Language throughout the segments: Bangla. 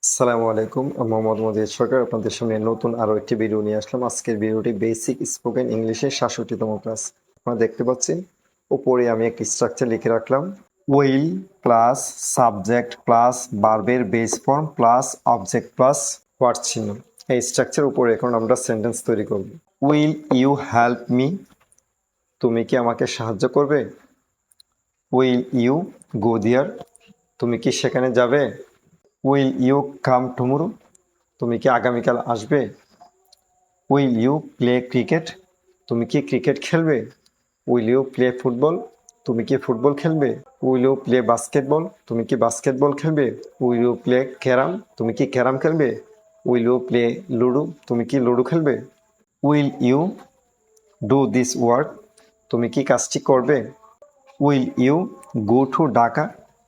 আসসালামু আলাইকুম। আমি মোহাম্মদ মজিদ সরকার আপনাদের সামনে নতুন আরও একটি ভিডিও নিয়ে আসলাম। আজকের ভিডিওটি বেসিক স্পোকেন ইংলিশের ৬৭তম ক্লাস। আপনারা দেখতে পাচ্ছেন উপরে আমি একটি স্ট্রাকচার লিখে রাখলাম। উইল প্লাস সাবজেক্ট প্লাস ভার্বের base form plus object plus what চিহ্ন। এই স্ট্রাকচার উপরে এখন আমরা সেন্টেন্স তৈরি করব। Will you help me? তুমি কি আমাকে সাহায্য করবে? Will you go there? তুমি কি সেখানে যাবে? Will you come tomorrow? তুমি কি আগামীকাল আসবে? Will you play cricket? তুমি কি ক্রিকেট খেলবে? Will you play football? তুমি কি ফুটবল খেলবে? Will you play basketball? তুমি কি বাস্কেটবল খেলবে? Will you play carrom? তুমি কি ক্যারাম খেলবে? Will you play ludo? তুমি কি লুডো খেলবে? Will you do this work? তুমি কি কাজটি করবে? Will you go to Dhaka?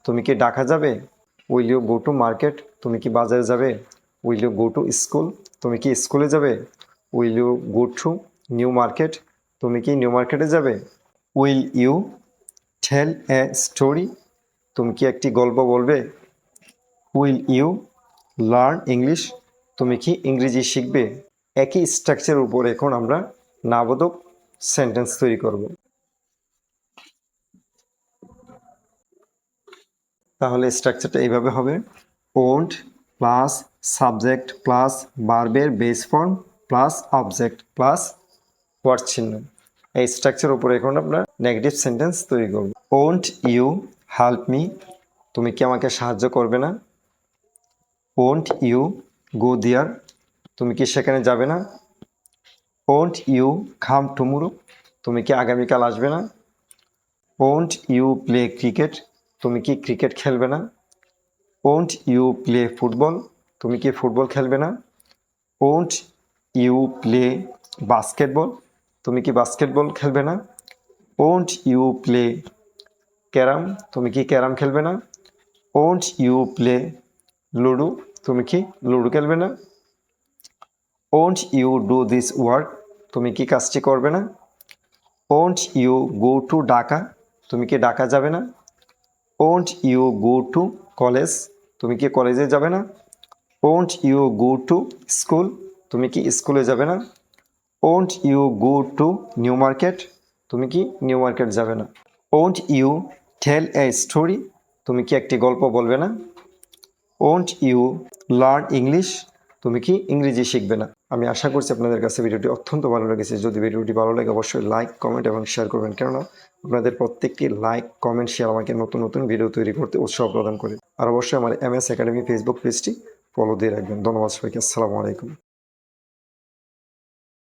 তুমি কি ঢাকা যাবে? Will you go to market? তুমি কি বাজারে যাবে? Will you go to school? তুমি কি স্কুলে যাবে? Will you go to New Market? তুমি কি নিউ মার্কেটে যাবে? Will you tell a story? তুমি কি একটি গল্প বলবে? Will you learn English? তুমি কি ইংরেজি শিখবে? একই স্ট্রাকচারের উপর এখন আমরা নাবোধক সেন্টেন্স তৈরি করব। তাহলে স্ট্রাকচারটা এইভাবে হবে। ওন্ট প্লাস সাবজেক্ট প্লাস ভার্বের base form plus object plus what চিহ্ন। এই স্ট্রাকচার উপরে এখন আমরা নেগেটিভ সেন্টেন্স তৈরি করব। Won't you help me? তুমি কি আমাকে সাহায্য করবে না? Won't you go there? তুমি কি সেখানে যাবে না? Won't you come tomorrow? তুমি কি আগামীকাল আসবে না? Won't you play cricket? তুমি কি ক্রিকেট খেলবে না? Won't you play football? তুমি কি ফুটবল খেলবে না? Won't you play basketball? তুমি কি বাস্কেটবল খেলবে না? Won't you play carrom? তুমি কি ক্যারাম খেলবে না? Won't you play ludo? তুমি কি লুডো খেলবে না? Won't you do this work? তুমি কি কাজটি করবে না? Won't you go to Dhaka? তুমি কি ঢাকা যাবে না? Won't you go to college? তুমি কি কলেজে যাবে না? Won't you go to school? তুমি কি স্কুলে যাবে না? Won't you go to New Market? তুমি কি নিউ মার্কেট যাবে না? Won't you tell a story? তুমি কি একটি গল্প বলবে না? Won't you learn English? তুমি কি ইংরেজি শিখবে না? আমি আশা করছি আপনাদের কাছে ভিডিওটি অত্যন্ত ভালো লেগেছে। যদি ভিডিওটি ভালো লাগে অবশ্যই লাইক কমেন্ট এবং শেয়ার করবেন, কেননা আপনাদের প্রত্যেকটি লাইক কমেন্ট শেয়ার আমাকে নতুন নতুন ভিডিও তৈরি করতে উৎসাহ প্রদান করে। আর অবশ্যই আমার MS একাডেমি ফেসবুক পেজটি ফলো দিয়ে রাখবেন। ধন্যবাদ সবাইকে। আসসালামু আলাইকুম।